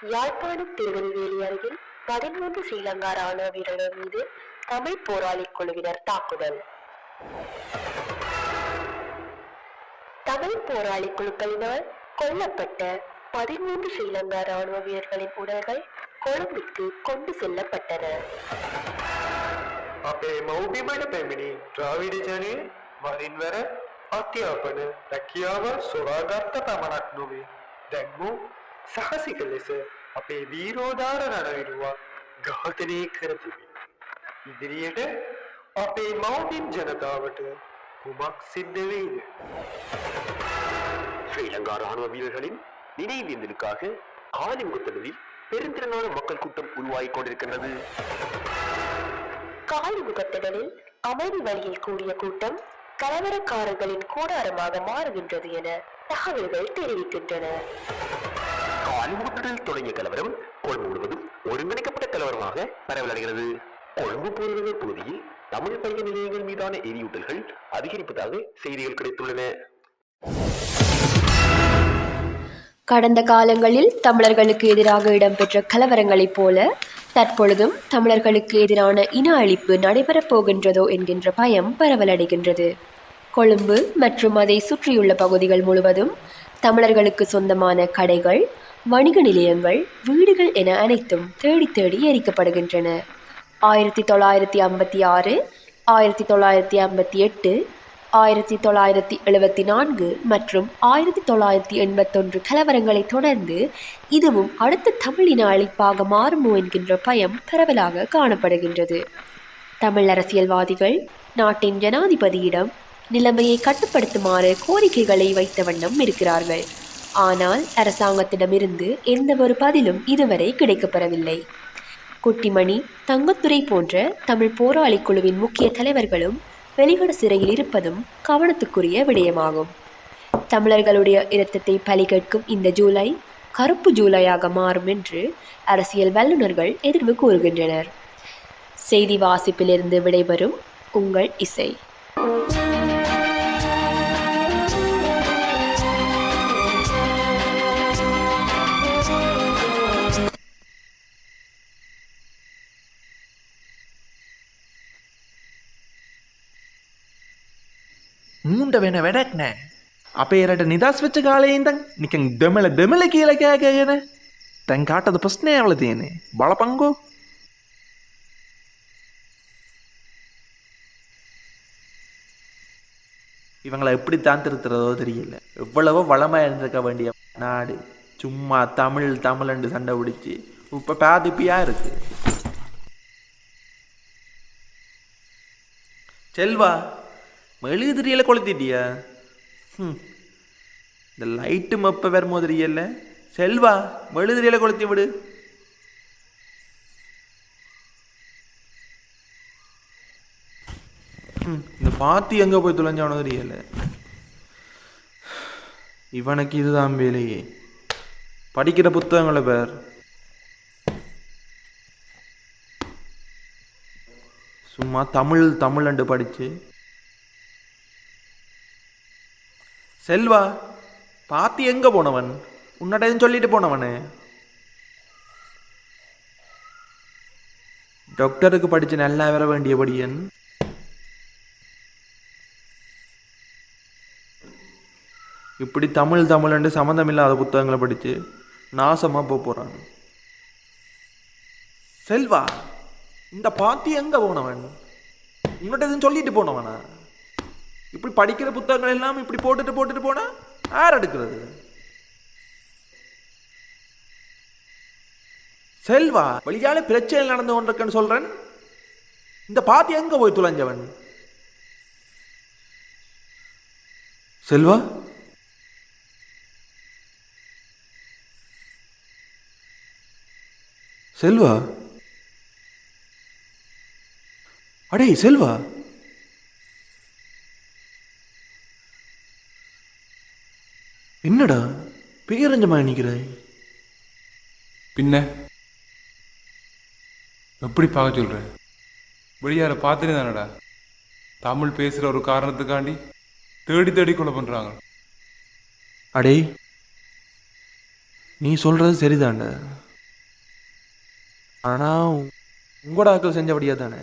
யாழ்ப்பாணம் திருநெல்வேலி அருகில் 13 ஸ்ரீலங்கா ராணுவ வீரர்கள் மீது தமிழ் போராளி குழுவினர் தாக்குதல். தமிழ் போராளி குழுக்களினால் கொல்லப்பட்ட 13 ஸ்ரீலங்கா ராணுவ வீரர்களின் உடல்கள் கொழும்பிற்கு கொண்டு செல்லப்பட்டன. අපේ මව්බිමට පැමිණි ද්‍රාවිඩ ජනය වරින්වර අධ්‍යාපන රැකියාව සොරාගත්ත පමණක් නොවේ දැන්වූ සහසික ලෙස අපේ වීරෝදාර රණවිරුවා ඝාතනය කර තිබේ. ඉදිරියට අපේ මව්බිම් ජනතාවට කුමක් සිද්ධ වෙයිද? ஸ்ரீலங்கா ராணுவ வீரர்களின் நினைவேந்தலுக்காக காலிமுகத்தளவில் பெருந்திரளான மக்கள் கூட்டம் உருவாகிக் கொண்டிருக்கின்றது. காலிமுகத்திடலில் அமைதி வழியில் கூடிய கூட்டம் கலவரக்காரர்களின் கூடாரமாக மாறுகின்றது என தகவல்கள் தெரிவிக்கின்றன. காலிமுகத்திடலில் தொடங்கிய கலவரம் கொழும்பு முழுவதும் ஒருங்கிணைக்கப்பட்ட கலவரமாக பரவலடைகிறது. கொழும்பு போர்நகர் பகுதியில் தமிழ் பள்ளி நிலையங்கள் மீதான எரியூட்டல்கள் அதிகரிப்பதாக செய்திகள் கிடைத்துள்ளன. கடந்த காலங்களில் தமிழர்களுக்கு எதிராக இடம்பெற்ற கலவரங்களைப் போல தற்பொழுதும் தமிழர்களுக்கு எதிரான இன அழிப்பு நடைபெறப் போகின்றதோ என்கின்ற பயம் பரவலடைகின்றது. கொழும்பு மற்றும் அதை சுற்றியுள்ள பகுதிகள் முழுவதும் தமிழர்களுக்கு சொந்தமான கடைகள், வணிக நிலையங்கள், வீடுகள் என அனைத்தும் தேடி தேடி எரிக்கப்படுகின்றன. 1956, 1958, 1974 மற்றும் 1981 கலவரங்களை தொடர்ந்து இதுவும் அடுத்த தமிழின அழிப்பாக மாறுமோ என்கின்ற பயம் பரவலாக காணப்படுகின்றது. தமிழ் அரசியல்வாதிகள் நாட்டின் ஜனாதிபதியிடம் நிலைமையை கட்டுப்படுத்துமாறு கோரிக்கைகளை வைத்த வண்ணம் இருக்கிறார்கள். ஆனால் அரசாங்கத்திடமிருந்து எந்த ஒரு பதிலும் இதுவரை கிடைக்கப்பெறவில்லை. குட்டிமணி, தங்கத்துரை போன்ற தமிழ் போராளி குழுவின் முக்கிய தலைவர்களும் வெளிகட சிறையில் இருப்பதும் கவனத்துக்குரிய விடயமாகும். தமிழர்களுடைய இரத்தத்தை பலி கேட்கும் இந்த ஜூலை கருப்பு ஜூலையாக மாறும் என்று அரசியல் வல்லுநர்கள் எதிர்வு கூறுகின்றனர். செய்தி வாசிப்பிலிருந்து விடைபெறும் உங்கள் இசை. මූන්ට වෙන වැඩක් නෑ. අපේ රට නිදස් වෙච්ච කාලේ ඉඳන් නිකන් දෙමළ කියලා කෑගෙන දැන් කාටද ප්‍රශ්නය ඇවිල්ලා තියෙන්නේ? බලපංකෝ. இவங்களை எப்படி தான் திருத்துறதோ தெரியல. எவ்வளவோ வளமாக இருந்திருக்க வேண்டிய நாடு சும்மா தமிழ்ண்டு சண்டை பிடிச்சி இப்போ பாதிப்பியாக இருக்கு. செல்வா, மெழுகுதிரியில் கொளுத்திட்டியா? இந்த லைட்டு மப்ப வேற மோதிரியல்ல. செல்வா, மெழுகுதிரியில் கொளுத்தி விடு. இந்த பாத்தி எங்க போய் துளைஞ்சானோ தெரியல. இவனுக்கு இதுதான் வேலையே. படிக்கிற புத்தகங்களை பேர் சும்மா தமிழ்ண்டு படிச்சு. செல்வா, பாத்தி எங்க போனவன்? உன்னட சொல்லிட்டு போனவனே. டாக்டருக்கு படிச்சு நல்லா வர வேண்டியபடியன் இப்படி தமிழ்ண்டு சம்மந்தம் இல்லாத புத்தகங்களை படிச்சு நாசமா போறான். செல்வா, இந்த பாத்தி எங்க போனவன்? உன்னட்ட சொல்லிட்டு போனவனா? இப்படி படிக்கிற புத்தகங்கள் எல்லாம் இப்படி போட்டுட்டு போனா யார் எடுக்கிறது? செல்வா, வழியால பிரச்சனை நடந்து கொண்டிருக்கன்னு சொல்றேன். இந்த பாத்தி எங்க போய் துளைஞ்சவன்? செல்வா, செல்வா, அடே செல்வா, என்னடா பேரஞ்சமா நிற்கிறாய்? பின்ன எப்படி பார்க்க சொல்ற? வெளியார பார்த்துட்டு தானடா தமிழ் பேசுகிற ஒரு காரணத்துக்காண்டி தேடி கொலை பண்ணுறாங்க. அடே, நீ சொல்கிறது சரிதாண்ட. ஆனால் உங்களோட ஆக்கள் செஞ்சபடியா தானே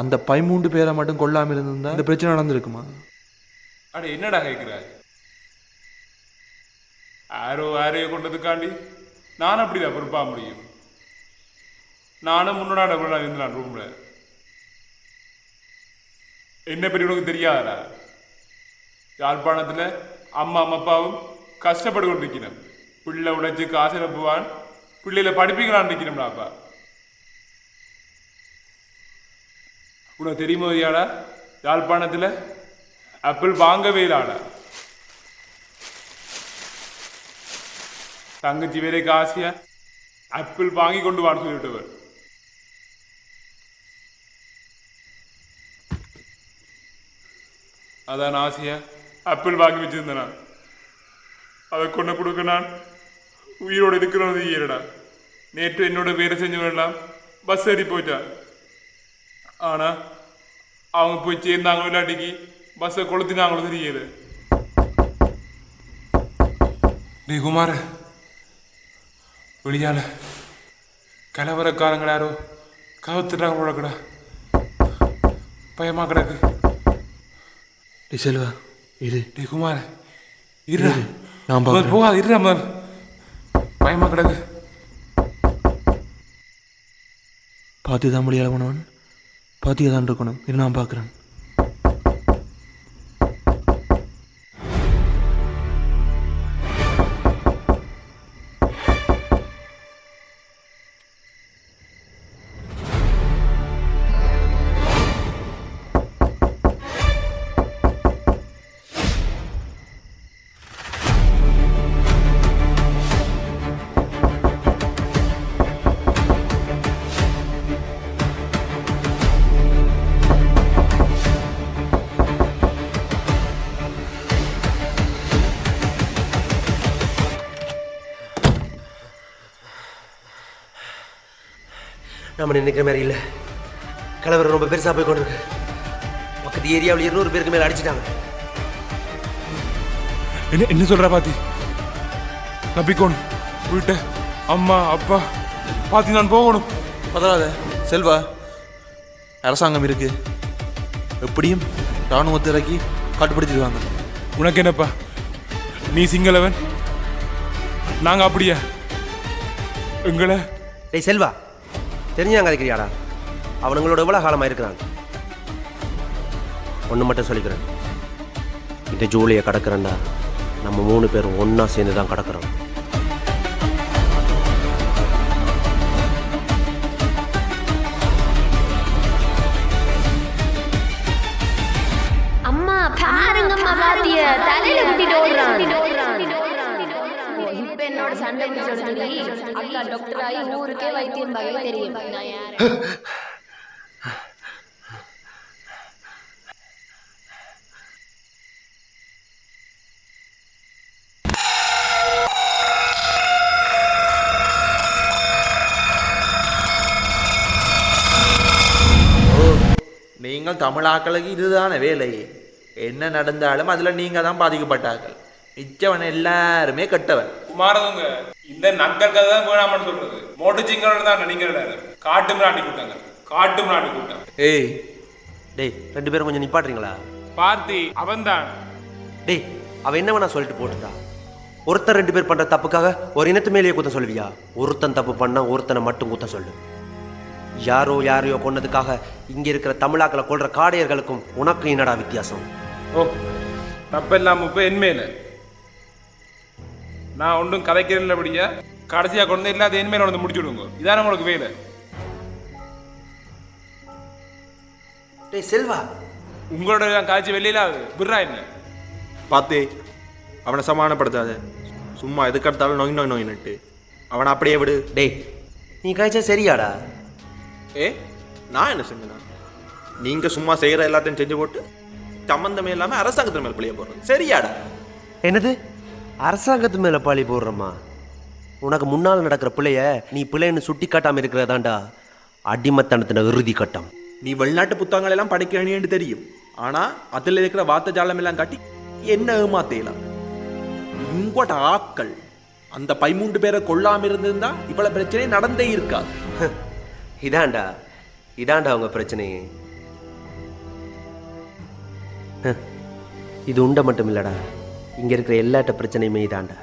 அந்த 13 பேரை மட்டும் கொல்லாமல் இருந்திருந்தா இந்த பிரச்சனை நடந்திருக்குமா? அட என்னடா கேட்குற? யாரையோ கொண்டதுக்காண்டி நானும் அப்படிதான் பொறுப்பாக முடியும். நானும் முன்னாடி இருந்தேன் ரூம்ல. என்ன பெரிய உனக்கு தெரியாதா? யாழ்ப்பாணத்தில் அம்மா அப்பாவும் கஷ்டப்பட்டு கொண்டு இருக்கிறேன். பிள்ளை உடைச்சு காசு அனுப்புவான், பிள்ளையில படிப்பிக்கலான்னு இருக்கிறோம்டாப்பா. உனக்கு தெரியுமோ யாடா, யாழ்ப்பாணத்தில் ஆப்பிள் வாங்கவே இல்லாடா. தங்கச்சி வேலைக்கு ஆசையா ஆப்பிள் வாங்கி கொண்டு வான்னு சொல்லிவிட்டவர். அதான் ஆசையா ஆப்பிள் வாங்கி வச்சிருந்தேன். நான் அதை கொண்டு கொடுக்க நான் உயிரோடு இருக்கிறது ஈரடா. நேற்று என்னோட வேலை செஞ்சவரெல்லாம் பஸ் ஏறி போச்சா. ஆனா அவங்க போய் சேர்ந்தாங்களோ இல்லாட்டிக்கு பஸ்ஸை கொளுத்தினாங்களோ தெரியல. டே குமார், வெளியால கலவரக்காரங்கள் யாரோ கவுத்துட்டாங்க போடக்கூடா. பயமா கிடக்கு. டே செல்வா இரு. டே குமார் இரு, நான் போகாது இரு. முதல் பயமா கிடக்கு. பார்த்து தான் முடியாத போனவன் பார்த்தியா தான் இருக்கணும். இரு நான் பார்க்குறேன். நம்ம நினைக்கிற மாதிரி இல்லை. கலவரம் ரொம்ப பெருசாக போய் கொண்டிருக்கு. பக்கத்து ஏரியாவில் 200 பேருக்கு மேலே அடிச்சிட்டாங்க. என்ன சொல்ற பாத்தி? தப்பிக்கணும். வீட்டை அம்மா அப்பா பாத்தி நான் போகணும். பதறாத செல்வா, அரசாங்கம் இருக்கு. எப்படியும் இராணுவத்தை இறக்கி கட்டுப்படுத்திடுவாங்க. உனக்கு என்னப்பா, நீ சிங்களவன், நாங்க அப்படியா? எங்களை டேய் செல்வா, தெரிஞ்சாங்க இருக்கிறியாடா? அவனுங்களோட எவ்வளோ காலமாக இருக்கிறாங்க. ஒன்று மட்டும் சொல்லிக்கிறேன், இந்த ஜூலியை கடக்கிறேன்டா நம்ம 3 பேரும் ஒன்றா சேர்ந்து தான் கடக்கிறோம். அம்மா பாருங்க, அம்மா பாத்திய தலையில குட்டிட்டு ஓடுறான். இப்ப என்னோட சண்டை பிடிச்சோட அக்கா டாக்டர் ஆகி ஊருக்கே வைத்தியம் பகை தெரியும். நான் யாரு? நீங்கள் தமிழாக்களுக்கு இதுதான வேலை. என்ன நடந்தாலும் அதில் நீங்கள் தான் பாதிக்கப்பட்டார்கள். மிச்சவன் எல்லாருமே கெட்டவன். குமாரதுங்க இந்த நக்கல் கதை தான் வேணாமன்னு சொல்றது. மோட்டு சிங்களோட தான் நீங்க காட்டு மிராண்டி கூட்டாங்க, காட்டு மிராண்டி கூட்டம். ஏய் டேய் 2 பேரும் கொஞ்சம் நிப்பாட்டுறீங்களா? பார்த்தி அவன்தான். டேய் அவன் என்ன வேணா சொல்லிட்டு போட்டுட்டா. ஒருத்தர் 2 பேர் பண்ற தப்புக்காக ஒரு இனத்து மேலேயே குத்தம் சொல்லுவியா? ஒருத்தன் தப்பு பண்ணா ஒருத்தனை மட்டும் குத்தம் சொல்லு. யாரையோ கொன்னதுக்காக இங்க இருக்கிற தமிழாக்களை கொள்ற காடையர்களுக்கும் உனக்கு என்னடா வித்தியாசம்? ஓ, தப்பெல்லாம் இப்ப என்மேல நான் ஒன்றும் கதைக்கிறேன்லபடியா கடைசியா கொண்டு இல்லாத என்மேல வந்து முடிச்சு விடுங்க. இதான உங்களுக்கு வேலை. டேய் செல்வா, உங்களோட காய்ச்சி வெளியில விடுறா என்ன பார்த்து அவனை சமாதானப்படுத்தாத. சும்மா எதுக்கெடுத்தாலும் நோயின்னுட்டு அவனை அப்படியே விடு. டேய் நீ காய்ச்சா சரியாடா? நான் என்ன செஞ்சேன்? நீங்க சும்மா செய்யற எல்லாத்தையும் செஞ்சு போட்டு சம்பந்தமே இல்லாம அரசாங்கத்து மேல பழிய போடுறது சரியாடா? என்னது அரசாங்கத்து மேல பழி போடுறமா? உனக்கு முன்னால் நடக்கிற பிள்ளைய நீ பிள்ளைன்னு சுட்டி காட்டாம இருக்கிறதாண்டா அடிமத்தனத்தின இறுதி கட்டம். நீ வெளிநாட்டு புத்தகங்கள் எல்லாம் படிக்கணும்னு தெரியும். ஆனா அதுல இருக்கிற வார்த்தை ஜாலம் எல்லாம் காட்டி என்ன ஏமாத்தலாம். உங்களோட ஆக்கள் அந்த 13 பேரை கொல்லாம இருந்திருந்தா இவ்வளவு பிரச்சனை நடந்தே இருக்காது. இதாண்டா அவங்க பிரச்சனையே. இது உண்டை மட்டும் இல்லடா, இங்கே இருக்கிற எல்லாட்ட பிரச்சனையுமே இதாண்டா.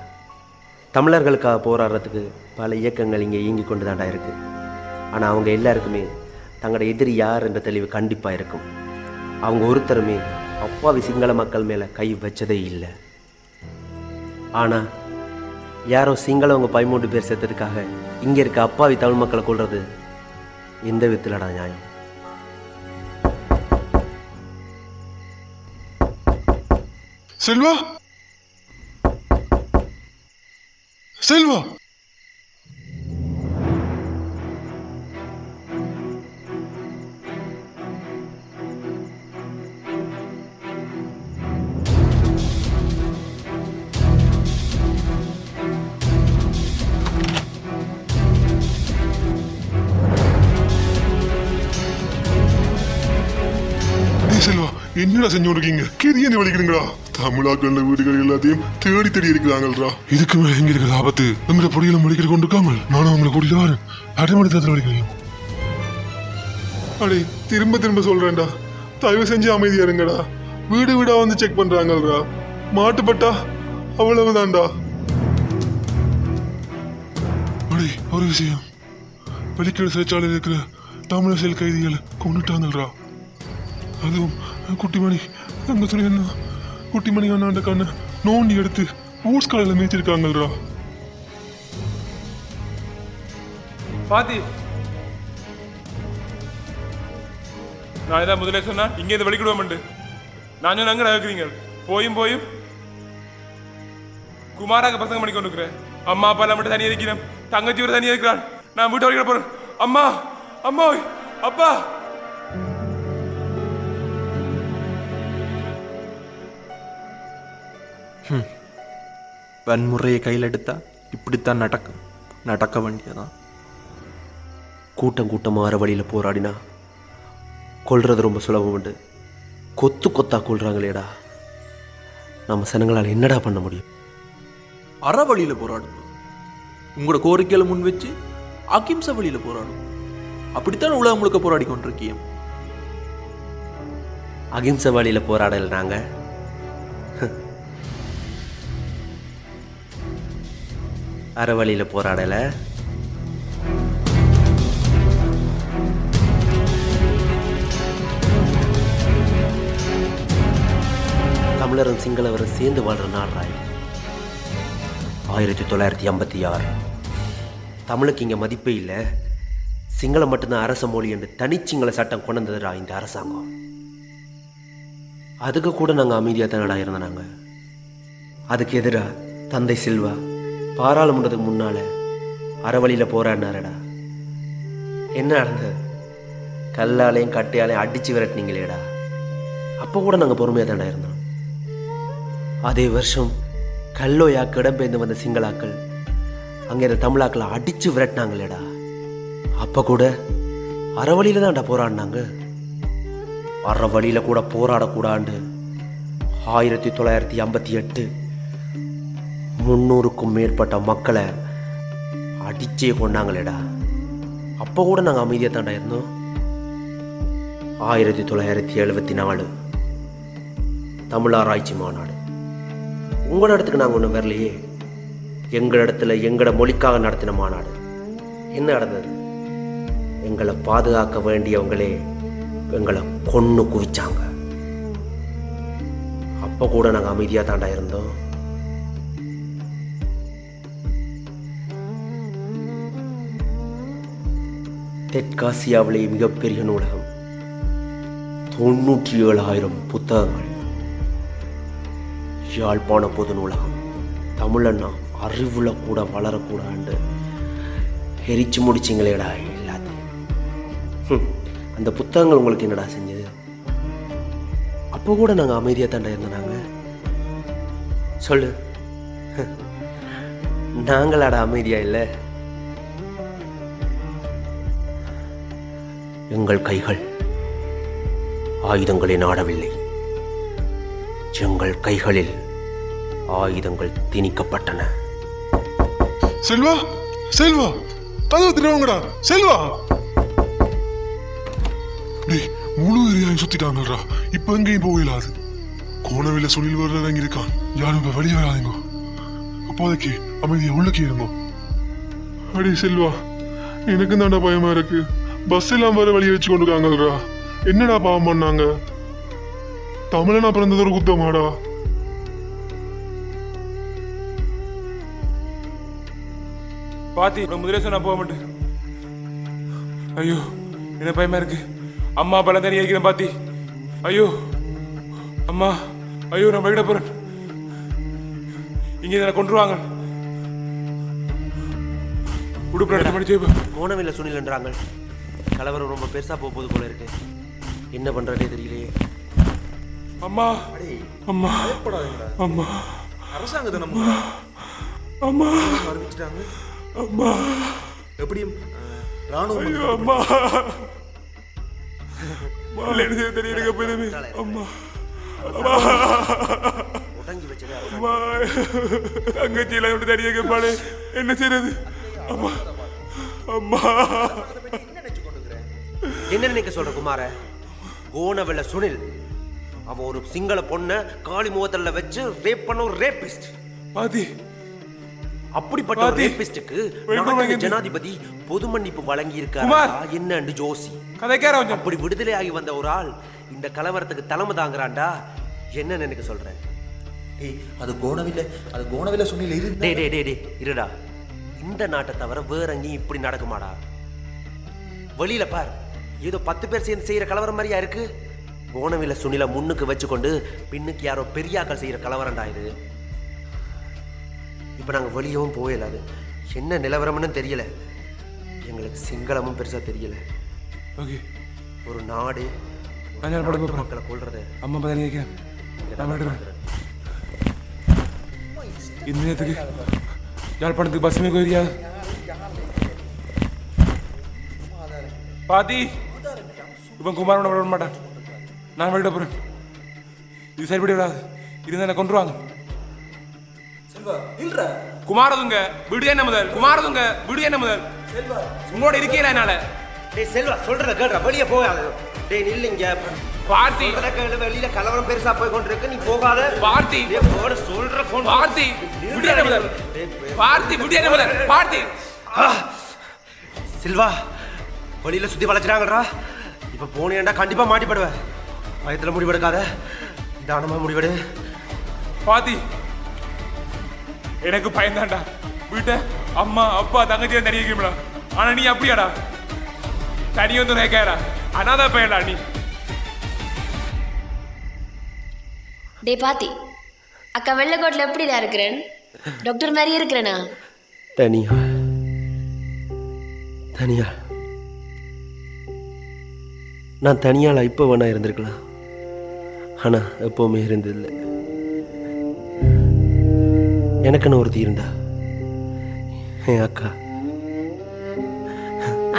தமிழர்களுக்காக போராடுறதுக்கு பல இயக்கங்கள் இங்கே இயங்கி கொண்டு தாண்டா இருக்கு. ஆனால் அவங்க எல்லாருக்குமே தங்களோட எதிரி யார் என்ற தெளிவு கண்டிப்பாக இருக்கும். அவங்க ஒருத்தருமே அப்பாவி சிங்கள மக்கள் மேலே கை வச்சதே இல்லை. ஆனால் யாரோ சிங்களவங்க 13 பேர் செத்ததுக்காக இங்கே இருக்க அப்பாவி தமிழ் மக்களை கொள்வது எந்த விதத்திலடா நியாயம்? செல்வா, செல்வா, செல்வா, என்னடா செஞ்சு இருக்கீங்க? கெரிய வலிக்கிறீங்களா? தமிழாக்கள் வீடுகள் எல்லாத்தையும் தேடி தேடி இருக்கிறாங்கள்ரா. இதுக்கு மேல எங்க இருக்கிற ஆபத்து? எங்களை பொடியில முடிக்கிற கொண்டு இருக்காமல் நானும் அவங்களை கூட்டிட்டு வரேன். அரைமணி தத்துல வலிக்கிறீங்க. அடே, திரும்ப திரும்ப சொல்றேன்டா, தயவு செஞ்சு அமைதியா இருங்கடா. வீடு வீடா வந்து செக் பண்றாங்கல்ரா. மாட்டுப்பட்டா அவ்வளவுதான்டா. அடே, ஒரு விஷயம், வெளிக்கிற சிறைச்சாலையில் இருக்கிற தமிழ் செயல் கைதிகளை கொண்டுட்டாங்கல்ரா. அதுவும் குட்டிமணி அங்க சொல்லி என்ன குட்டிமணி அண்ணாண்ட கண்ணை நோண்டி எடுத்து ஊர்ஸ் காலையில் மேய்ச்சிருக்காங்கல்ரா. பாத்தி, நான் இதான் முதலே சொன்னா இங்கே இருந்து வெளிக்கிடுவோம். நான் சொன்ன அங்கே நடக்கிறீங்க. போயும் குமாராக பசங்க பண்ணி கொண்டு இருக்கிறேன். அம்மா அப்பா எல்லாம் மட்டும் தனியாக இருக்கிறேன். தங்கச்சி ஒரு தனியாக இருக்கிறான். நான் வீட்டு வரைக்கும் போறேன். அம்மா, அம்மா, அப்பா. வன்முறையை கையில் எடுத்தா இப்படித்தான் நடக்க வேண்டியதான். கூட்டம் கூட்டமாக அற வழியில் போராடினா கொல்றது ரொம்ப சுலபம் உண்டு. கொத்தா கொள்றாங்களேடா. நம்ம சனங்களால் என்னடா பண்ண முடியும்? அறவழியில் போராடும், உங்களோட கோரிக்கைகளை முன் வச்சு அகிம்சை வழியில் போராடும். அப்படித்தான் உலகம் முழுக்க போராடி கொண்டிருக்கீங்க. அகிம்சை வழியில் போராடல நாங்கள். அறவழியில் போராடலை. தமிழரும் சிங்களவரும் சேர்ந்து வாழ்ற நாடுறாய். 1956 தமிழுக்கு இங்கே மதிப்பே இல்லை. சிங்களம் மட்டும்தான் அரச மொழி என்று தனிச்சிங்கள சட்டம் கொண்டு வந்ததுடா இந்த அரசாங்கம். அதுக்கு கூட நாங்கள் அமைதியாக தானடா இருந்தோம். நாங்கள் அதுக்கு எதிராக தந்தை செல்வா பாராளுமன்றத்துக்கு முன்னால அறவழியில் போராடினாரடா. என்ன நடந்தது? கல்லாலையும் கட்டையாலையும் அடிச்சு விரட்டினீங்களேடா. அப்போ கூட நாங்கள் பொறுமையாக தானே இருந்தோம். அதே வருஷம் கல்லோயாக்கு இடம்பெயர்ந்து வந்த சிங்களாக்கள் அங்கே இருந்த தமிழாக்களை அடிச்சு விரட்டினாங்களேடா. அப்போ கூட அறவழியில் தான்டா போராடினாங்க. அறவழியில் கூட போராடக்கூடாண்டு 1958 300க்கும் மேற்பட்ட மக்களை அடிச்சே கொண்டாங்களேடா. அப்போ கூட நாங்கள் அமைதியாக தாண்டா இருந்தோம். 1974 தமிழாராய்ச்சி மாநாடு. உங்களோட இடத்துக்கு நாங்கள் ஒன்றும் வரலையே. எங்கள் இடத்துல எங்களோட மொழிக்காக நடத்தின மாநாடு. என்ன நடந்தது? எங்களை பாதுகாக்க வேண்டியவங்களே எங்களை கொன்று குவிச்சாங்க. அப்போ கூட நாங்கள் அமைதியாக தாண்டா இருந்தோம். தெற்காசியாவிலே மிகப்பெரிய நூலகம், 97,000 புத்தகங்கள். யாழ்ப்பாண பொது நூலகம், தமிழன்னா அறிவுல கூட வளரக்கூடாண்டு எரிச்சு முடிச்சிங்களேடா எல்லாத்தையும். அந்த புத்தகங்கள் உங்களுக்கு என்னடா செஞ்சது? அப்போ கூட நாங்கள் அமைதியாக தாண்டா இருந்தோம். சொல்லு, நாங்களாடா அமைதியா இல்லை? எங்கள் கைகள் ஆயுதங்களை நாடவில்லை. எங்கள் கைகளில் ஆயுதங்கள் திணிக்கப்பட்டன. செல்வா செல்வா கதவு திறவங்கடா செல்வா. டேய் முழு ஏரியாவை சுத்திட்டாங்கடா. இப்ப எங்கேயும் போகலாது. கோணவில சுனில் வரல இறங்கி இருக்கான். யாரும் இப்ப வெளியே வராதீங்க. அப்போதைக்கு அமைதியா உள்ளுக்கு இருங்க. அடி செல்வா எனக்கு தாண்டா பயமா இருக்கு. பஸ் எல்லாம் வர வழியை வச்சு கொண்டு இருக்காங்கல்ரா. என்னடா பாவம் பண்ணாங்க? தமிழனா பிறந்தது ஒரு குத்தமாடா. பாத்தி முதலே சொன்னா போக மாட்டேன். ஐயோ என்ன பயமா இருக்கு. அம்மா பலம் தனியா இருக்கிறேன் பாத்தி. ஐயோ அம்மா ஐயோ நான் போயிட போறேன். இங்க என்ன கொண்டுருவாங்க. உடுப்பு மணி செய்ப்பா. கோணவில்லை சுனில்ன்றாங்க. கலவரம் ரொம்ப பெருசா போகுது போல இருக்கு. என்ன பண்றதே தெரியலையே. அம்மா அம்மா அம்மா அரசாங்கத்தை நம்ம அம்மா அறிவிச்சிட்டாங்க. அம்மா எப்படியும் ராணுவம் அம்மா என்ன தெரியல போயிருமே. அம்மா அம்மா உடங்கி வச்சதே அம்மா தங்கச்சியில எப்படி தனியாக கேட்பாளே என்ன செய்யறது. அம்மா அம்மா என்ன நினைக்க சொல்ற குமார? கோணவில்லை சுனில் அவன் ஒரு சிங்கள பொண்ண காளி முகத்துல வச்சு ரேப் பண்ண ஒரு ரேபிஸ்ட். பாத்தி அப்படிப்பட்ட ஒரு ரேபிஸ்டுக்கு ஜனாதிபதி பொது மன்னிப்பு வழங்கி இருக்காரு. என்ன ஜோசி கதைக்கார அப்படி விடுதலை ஆகி வந்த ஒரு ஆள் இந்த கலவரத்துக்கு தலைமை தாங்குறான்டா. என்ன நினைக்க சொல்ற? அது கோணவில்லை சுனில் இரு. டே டே டே டே இருடா. இந்த நாட்டை தவிர வேற எங்கேயும் இப்படி நடக்குமாடா? வெளியில பார் ஏதோ 10 பேர் சேர்ந்து செய்யற கலவரம் மாதிரியா இருக்கு. கோணவில்லை சுனில முன்னுக்கு வச்சுக்கொண்டு பின்னுக்கு யாரோ பெரியாக்கள் செய்யற கலவரம்டா இது. இப்ப நாங்க வெளியவும் போயிடாது. என்ன நிலவரம்னு தெரியல. எங்களுக்கு சிங்களமும் பெருசா தெரியல. ஒரு நாடு மக்களை கொள்றது. அம்மா பதவி வைக்கிறேன். இந்த நேரத்துக்கு யாழ்ப்பாணத்துக்கு பஸ்ஸுமே போயிருக்கியா பாத்தி? இவன் குமாரனை விட மாட்டான். நான் வெளியிட போறேன். இது சரிபடி விடாது. இருந்தா என்ன கொண்டுருவாங்க. குமாரதுங்க விடு என்ன முதல். குமாரதுங்க விடு என்ன முதல். உங்களோட இருக்கீங்களா என்னால? டேய் செல்வா சொல்றத கேளுடா. வெளிய போகாத. டேய் நில்லுங்க. பார்த்தி வெளியில கலவரம் பெருசா போய் கொண்டிருக்கு. நீ போகாத. பார்த்தி சொல்ற பார்த்தி விடு என்ன முதல். பார்த்தி விடு என்ன முதல். பார்த்தி செல்வா வெளியில சுத்தி வளைச்சிட்டாங்கடா. இப்ப போனேன்டா கண்டிப்பா மாட்டிப்படுவேன். பயத்துல முடிவெடுக்காத. தானமா முடிவெடு. பாத்தி எனக்கு பயந்தாண்டா. வீட்டை அம்மா அப்பா தங்கச்சியை தனியாக இருக்கீங்களா? ஆனா நீ அப்படியாடா? தனி வந்து கேட்காடா. அனாதா பையன்டா நீ. டே பாத்தி அக்கா வெள்ளக்கோட்டில் எப்படிடா இருக்கிறேன்? டாக்டர் மாதிரி இருக்கிறேனா? தனியா தனியா நான் தனியால இப்போ வேணா இருந்திருக்கலாம். ஆனா எப்பவுமே இருந்ததில்லை. எனக்குன்னு ஒருத்தி இருந்தா என் அக்கா.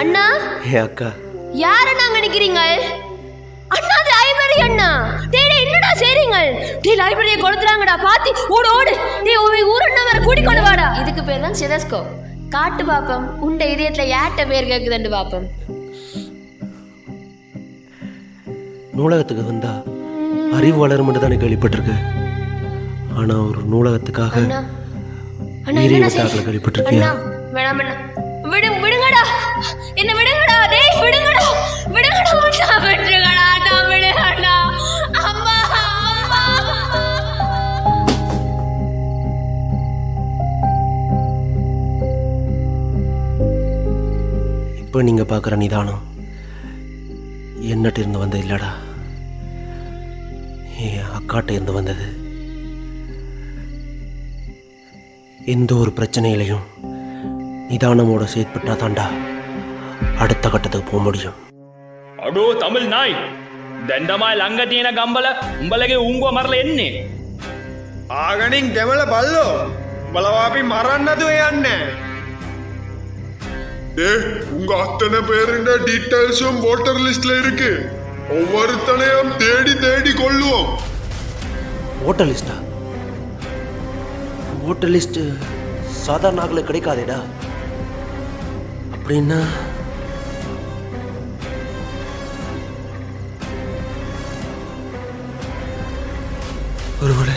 அண்ணா என் அக்கா யாரை நாங்க நினைக்கிறீங்க? அண்ணா லைப்ரரி அண்ணா. டேய் என்னடா செய்றீங்க? டேய் லைப்ரரியை கொடுத்துறாங்கடா. பாத்தி ஓடு ஓடு. டேய் ஊர் அண்ணா வேற கூடி கொண்டு வாடா. இதுக்கு பேர் தான் ஸ்டெதஸ்கோப். காட்டு பாப்பம் உண்ட இதயத்துல யார்ட்ட பேர் கேக்குதுன்னு பாப்பம். நூலகத்துக்கு வந்தா அறிவு வளரும் தானே கேள்விப்பட்டிருக்கு. ஆனா ஒரு நூலகத்துக்காக கேள்விப்பட்டிருக்கியா? வேணாம் அண்ணா விடுங்கடா. என்ன விடுங்கடா. டேய் விடுங்கடா. விடுங்கடா. விடுங்கடா. விடுங்கடா. அம்மா அம்மா. இப்போ நீங்க பாக்குற நிதானம் என்னட்ட இருந்து வந்தது இல்லடா. என் அக்காட்ட இருந்து வந்தது. எந்த ஒரு பிரச்சனையிலையும் நிதானமோட செயற்பட்டா தாண்டா அடுத்த கட்டத்துக்கு போக முடியும். අඩෝ තමිල් නයි දැන්දමයි ළඟ තියෙන ගම්බල උඹලගේ උංගුව මරලා එන්නේ. ආගනින් දෙමළ බල්ලෝ උඹලව අපි මරන්නද යන්නේ? உங்க அத்தனை பேருண்ட டீடைல்ஸும் வோட்டர் லிஸ்ட்ல இருக்கு. ஒவ்வொருத்தனையும் தேடி தேடி கொள்ளுவோம். ஓட்டர் லிஸ்டா? ஓட்டர் லிஸ்ட் சாதாரண ஆக்களை கிடைக்காதேடா. அப்படின்னா ஒருவேளை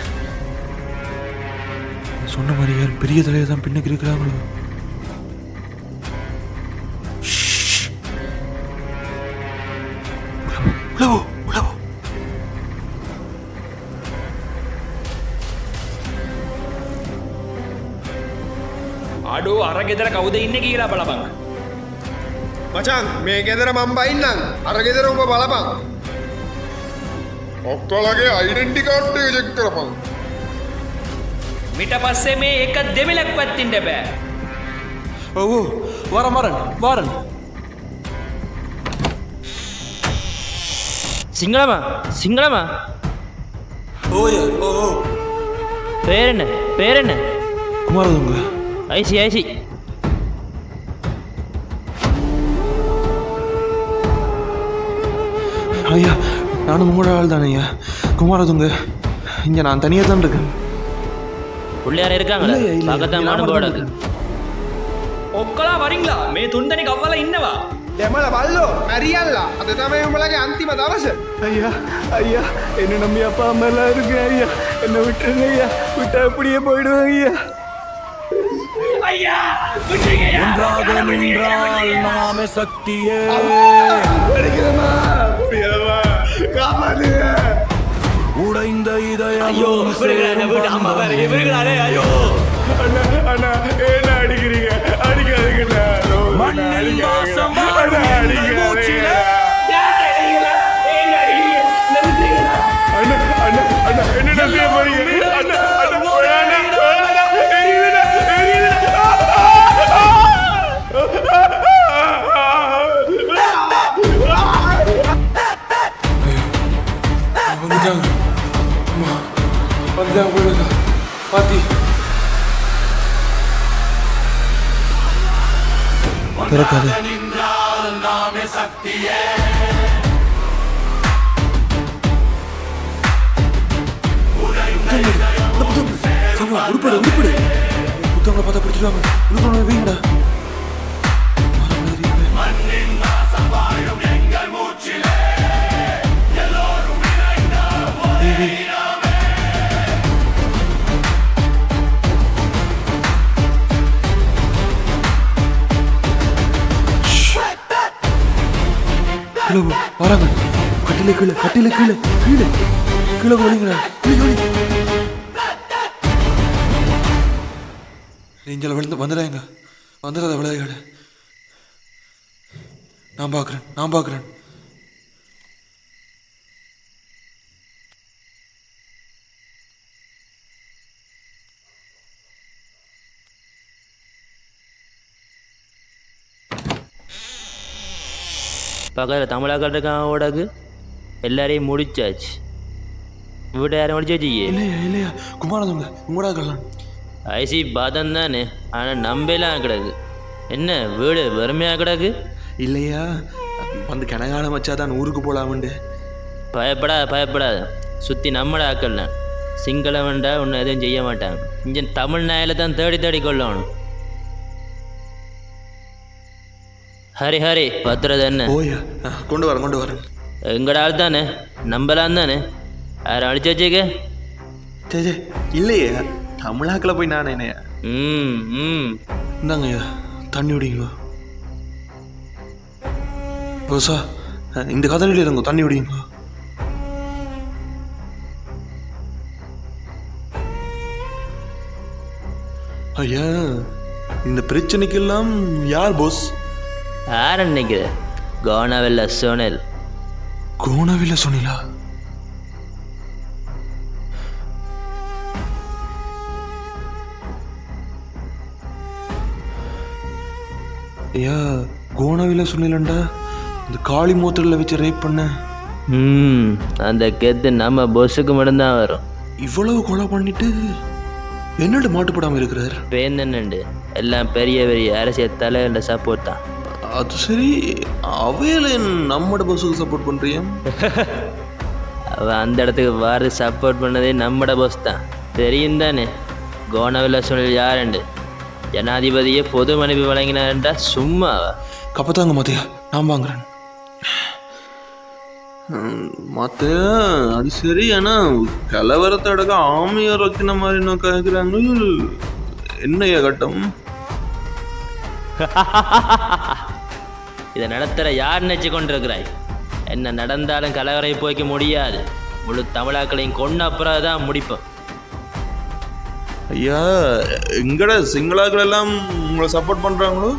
சொன்ன மாதிரி யாரும் பெரிய தலையை தான் பின்னுக்கு இருக்கிறாங்களோ. உழவோ உழவோ. අඩෝ අර ගෙදර කවුද ඉන්න කියලා බලපං. මචං මේ ගෙදර මම බයින්නම්. අර ගෙදර උඹ බලපන්. ඔක්කොලගේ ඩෙන්ටි කාඩ් එක චෙක් කරපන්. මිට පස්සේ මේ එක දෙමිලක් පත්තින්ට බෑ. ஓ வாரன் வாரன் வாரன். සිංහලම සිංහලම ஓய ஓ ஓ. பேரென்ன குமாரதுங்க. I see I see. ஐயா நானும் உங்களோட ஆள் தானே ஐயா. குமாரதுங்க. இங்கே நான் தனியாக தான் இருக்கேன். உள்ளே இருக்காங்களா? பக்கத்தான் மாடு போடாது. ඔක්කලා වරින්ලා මේ තුන්දෙනෙක් අවවල ඉන්නවා. දෙමළ බල්ලෝ මැරියල්ලා. අද තමයි උඹලගේ අන්තිම දවස. ஐயா ஐயா என்ன நம்பி அப்பா அம்மா எல்லாம் இருக்கு ஐயா. என்ன விட்டுருங்க ஐயா. விட்டா அப்படியே போயிடுவாங்க ஐயா. ஐயா விட்டுருங்க. ஒன்றாக நின்றால் நாமே சக்தியே. அடிக்கிறமா புரியலமா காப்பாத்துங்க. உடைந்த இதயம் ஐயோ அம்மா வேற எவர்களாலே ஐயோ. அண்ணா அண்ணா என்ன அடிக்கிறீங்க? அடிக்காதீங்கண்ணா. மண்ணில் வாசம் வாழும் எங்கள் மூச்சிலே. அண்ணா அண்ணா அண்ணா என்ன செய்ய போறீங்க? அண்ணா அண்ணா எரியுதுண்ணா எரியுதுண்ணா. வந்துட்டாங்க. அம்மா வந்துட்டாங்க போயிடுங்க. பாத்தி திறக்காது. உருப்படு உருப்படு. புத்தவங்களை பார்த்தா பிடிச்சிடுவாங்க. உருப்பட வீங்கடா. வராங்க. கட்டில கீழே கட்டில கீழே கீழே கீழே ஒளிங்களா. நெஞ்சல விழுந்து வந்துடாங்க. வந்துடாத விளையாடு. நான் பார்க்குறேன். பக்கத்தில் தமிழாக்கள் இருக்கான் ஓடக்கு. எல்லாரையும் முடிச்சாச்சு. வீட்டை யாரும் முடிச்சு வச்சுக்கே. இல்லையா குமாரதுங்க உங்களோட ஐசி பாதம் தானே. ஆனால் நம்பலாம் கிடக்கு. என்ன வீடு வறுமையாக கிடக்கு. இல்லையா வந்து கனகாலம் வச்சாதான் ஊருக்கு போகலாமுண்டு. பயப்படாத. சுற்றி நம்மட ஆக்கள்லாம். சிங்களவன்டா ஒன்றும் எதுவும் செய்ய மாட்டாங்க. இங்கே தமிழ் நாயில் தான் தேடி கொள்ளணும். ஹரி பத்துறது என்ன? ஓயா கொண்டு வரேன். எங்கட ஆள் தானே, நம்பலாம் தானே. யாரும் அடிச்சு வச்சுக்க. சே இல்லையே தமிழாக்கில் போய் நான் என்னையா. இந்தாங்க ஐயா தண்ணி விடிங்க. ரோசா இந்த கதலில் இருங்க. தண்ணி விடிங்க. ஐயா இந்த பிரச்சனைக்கெல்லாம் யார் போஸ்? யார் நினைக்கிற? கோணவில்லை சோனல். கோணவில்லை சொன்னீங்களா? ஐயா கோணவில்லை சொன்னீங்களா? இந்த காளி மூத்திரில் வச்சு ரேப் பண்ண. அந்த கெத்து நம்ம பொஸ்ஸுக்கு மட்டும்தான் வரும். இவ்வளவு கொலை பண்ணிட்டு என்னட்டு மாட்டுப்படாமல் இருக்கிறார்? பேந்தண்டு எல்லாம் பெரிய அரசியல் தலைவர்கிட்ட சப்போர்ட் தான். அது சரி, அவையில நம்மட பஸ்ஸுக்கு சப்போர்ட் பண்றியா? அவன் அந்த இடத்துக்கு வாரு சப்போர்ட் பண்ணதே நம்மட பஸ் தான். தெரியும் தானே கோணவில்லை சொன்னல் யாருண்டு. ஜனாதிபதியை பொது மனைவி வழங்கினார்ன்றா சும்மாவா? கப்பத்தாங்க மாத்தையா, நான் வாங்குறேன். மாத்தையா அது சரி, ஆனா கலவரத்தை அடக்க ஆமையார் வைக்கிற மாதிரி நான் கேட்குறாங்க. என்னையா கட்டம்? இதை நடத்துகிற யார் நினைச்சு கொண்டிருக்கிறாய்? என்ன நடந்தாலும் கலவரை போய்க்க முடியாது. முழு தமிழாக்களையும் கொண்டு அப்புறம் தான் முடிப்போம். ஐயா, எங்கட சிங்களாக்கள் எல்லாம் உங்களை சப்போர்ட் பண்றாங்களோ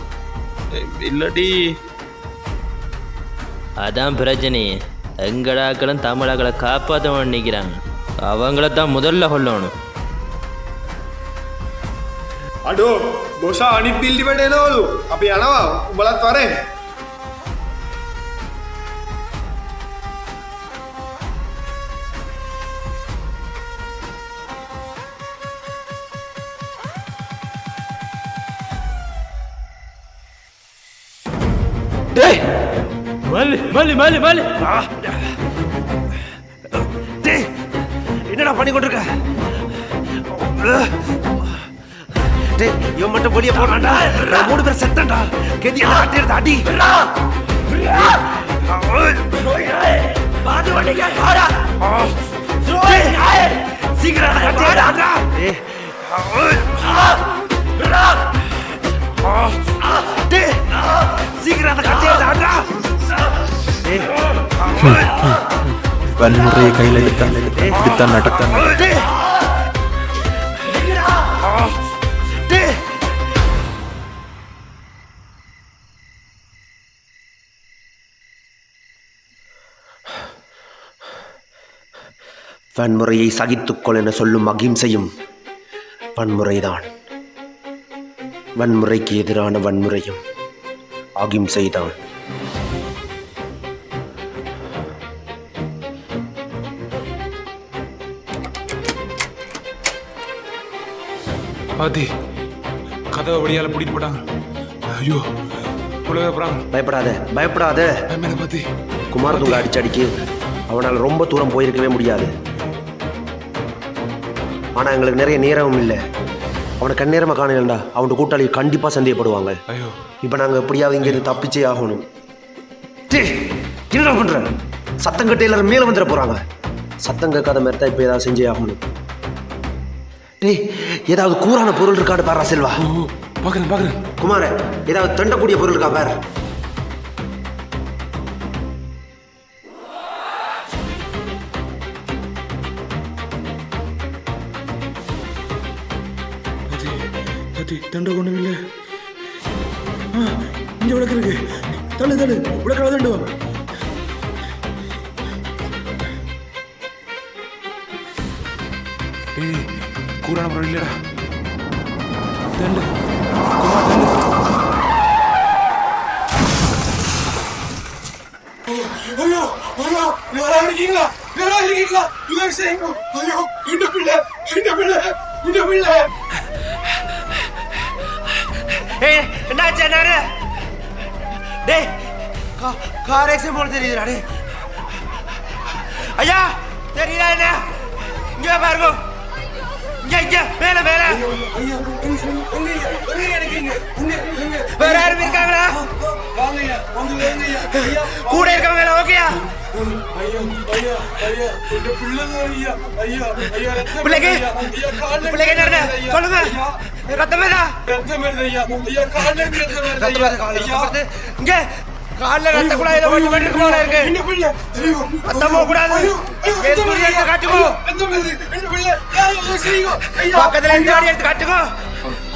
இல்லாட்டி? அதான் பிரச்சனையே. எங்கடாக்களும் தமிழாக்களை காப்பாற்ற நினைக்கிறாங்க. அவங்கள தான் முதல்ல கொள்ளணும். අඩෝ ගොසා අනිත් පිල්ලිවට එනවලු. අපි යනවා. උඹලත් වරෙන්. டேய் மல்லி மல்லி மல்லி மல்லி டேய் என்னடா பண்ணி கொண்டிருக்க? டேய் இவன் மட்டும் வெளியே போறான்டா. 3 பேர் செத்தான்டா. கெதி என்ன கட்டி எடுத்து அடி. பாது வண்டிங்க போடா. சீக்கிரம் கட்டி எடுடா. டேய் டேய் சீக்கிரம் கட்டி எடுடா. டேய் வன்முறையை கையில் எடுத்தான் நடத்தான். வன்முறையை சகித்துக்கொள் என சொல்லும் அகிம்சையும் வன்முறைதான். வன்முறைக்கு எதிரான வன்முறையும் அகிம்சைதான். பாத்தி கதவை வழியால பிடிட்டு போட்டாங்க. ஐயோ புலவே போறாங்க. பயப்படாத பயப்படாத. பாத்தி குமாரதுங்க அடிச்சடிக்கு அவனால் ரொம்ப தூரம் போயிருக்கவே முடியாது. ஆனா எங்களுக்கு நிறைய நேரமும் இல்லை. அவனை கண்ணேரமா காணலண்டா அவனோட கூட்டாளி கண்டிப்பா சந்தேகப்படுவாங்க. ஐயோ இப்ப நாங்க எப்படியாவது இங்க இருந்து தப்பிச்சே ஆகணும். என்ன பண்ற? சத்தம் கட்ட எல்லாரும் மேல வந்துட போறாங்க. சத்தம் கேட்காத மாதிரி தான் இப்ப ஏதாவது செஞ்சே ஆகணும். டேய் ஏதாவது கூறான பொருள் இருக்கான்னு பாரு செல்வா. பாக்குறேன் பாக்குறேன். குமார ஏதாவது தண்டக்கூடிய பொருள் இருக்கா பாரு. தண்டை கொண்டு இல்லை. இங்க விளக்கு இருக்கு. தள்ளு தள்ளு விளக்கால தண்டுவா. ஏய் கூறான பொருள் இல்லடா. தண்டு குமார் தண்டு. ஐயோ ஐயோ யாரா இருக்கீங்களா? யாரா இருக்கீங்களா? உதவி செய்யுங்க. ஐயோ இந்த பிள்ளை இந்த பிள்ளை இந்த பிள்ளை. ஏய் என்னாச்சு நானே? டேய் கார் ஆக்சிடென்ட் போல தெரியுதுடா. டேய் ஐயா தெரியல என்ன? இங்க பாருங்க. இங்க மேல மேல. ஐயா எங்க இருக்கீங்க? வேற யாரும் இருக்காங்களா? வாங்கய்யா வந்து வாங்கய்யா. ஐயா கூட இருக்கவங்க ஓகேயா? ஐயா ஐயா ஐயா இந்த பிள்ளை ஐயா ஐயா ஐயா பிள்ளைக்கு பிள்ளைக்கு என்ன சொல்லுங்க. ரத்தமேதா ரத்தமேதா ஐயா ஐயா கால்ல ரத்தமேதா. இங்க கால்ல ரத்த குழாயில ஓட்டு வெட்டு போல இருக்கு. இந்த பிள்ளை ஐயோ ரத்தம் போக கூடாது. கேஸ்புரி எடுத்து காட்டுங்க. இந்த பிள்ளை ஐயா செய்யுங்க. ஐயா பக்கத்துல இருந்து ஆடி எடுத்து காட்டுங்க.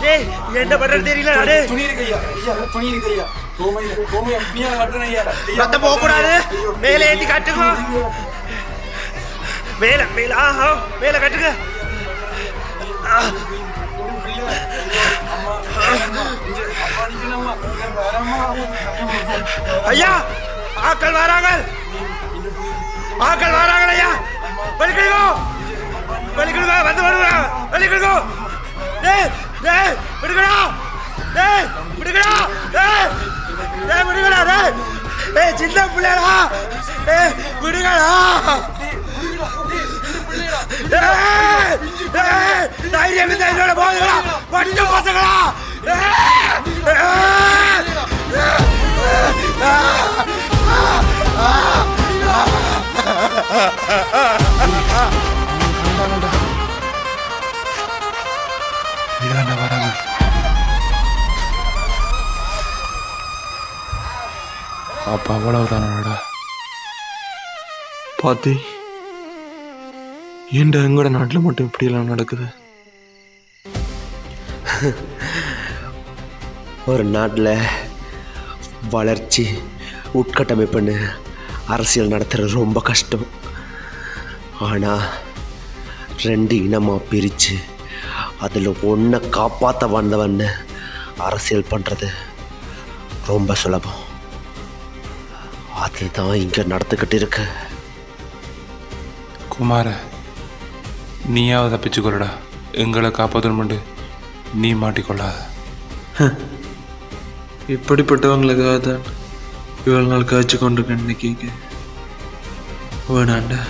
டேய் என்ன பண்றது தெரியல. நானே துணி இருக்கு ஐயா ஐயா துணி இருக்கு ஐயா. கோமையா கோமையா பியா கட்டணும் ஐயா. ரத்தம் போக கூடாது. மேலே ஏத்தி காட்டுங்க. மேல மேல ஆஹா மேல காட்டுங்க. ஐயா ஆக்கள் வராங்க. ஆக்கள் வராங்க ஐயா. வெளிக்கிடுங்க வெளிக்கிடுங்க வந்து வருவாங்க. வெளிக்கிடுங்க. டேய் டேய் விடுங்கடா. டேய் விடுங்கடா. டேய் டேய் விடுங்கடா. டேய் டேய் சின்ன பிள்ளைடா. டேய் விடுங்கடா. டேய் டேய் தைரியம் இருந்தா என்னோட போதுடா. பட்டு பசங்களா வராங்க. அப்ப அவ்வளவுதானடா பாத்தி. ஏன்டா எங்கட நாட்டுல மட்டும் இப்படி எல்லாம் நடக்குது? ஒரு நாட்டில் வளர்ச்சி உட்கட்டமைப்புன்னு அரசியல் நடத்துறது ரொம்ப கஷ்டம். ஆனால் 2 இனமாக பிரித்து அதில் ஒன்றை காப்பாற்ற வந்தவன்னு அரசியல் பண்ணுறது ரொம்ப சுலபம். அதுதான் இங்கே நடந்துக்கிட்டு இருக்கு. குமார, நீயாவது தப்பிச்சுக்கொள்ளடா. எங்களை காப்பாற்றணும் நீ மாட்டிக்கொள்ளாத. இப்படிப்பட்டவங்களுக்காக தான் இவ்வளவு நாள் காய்ச்சி கொண்டிருக்கேன். இன்னைக்கு வேணாண்டா.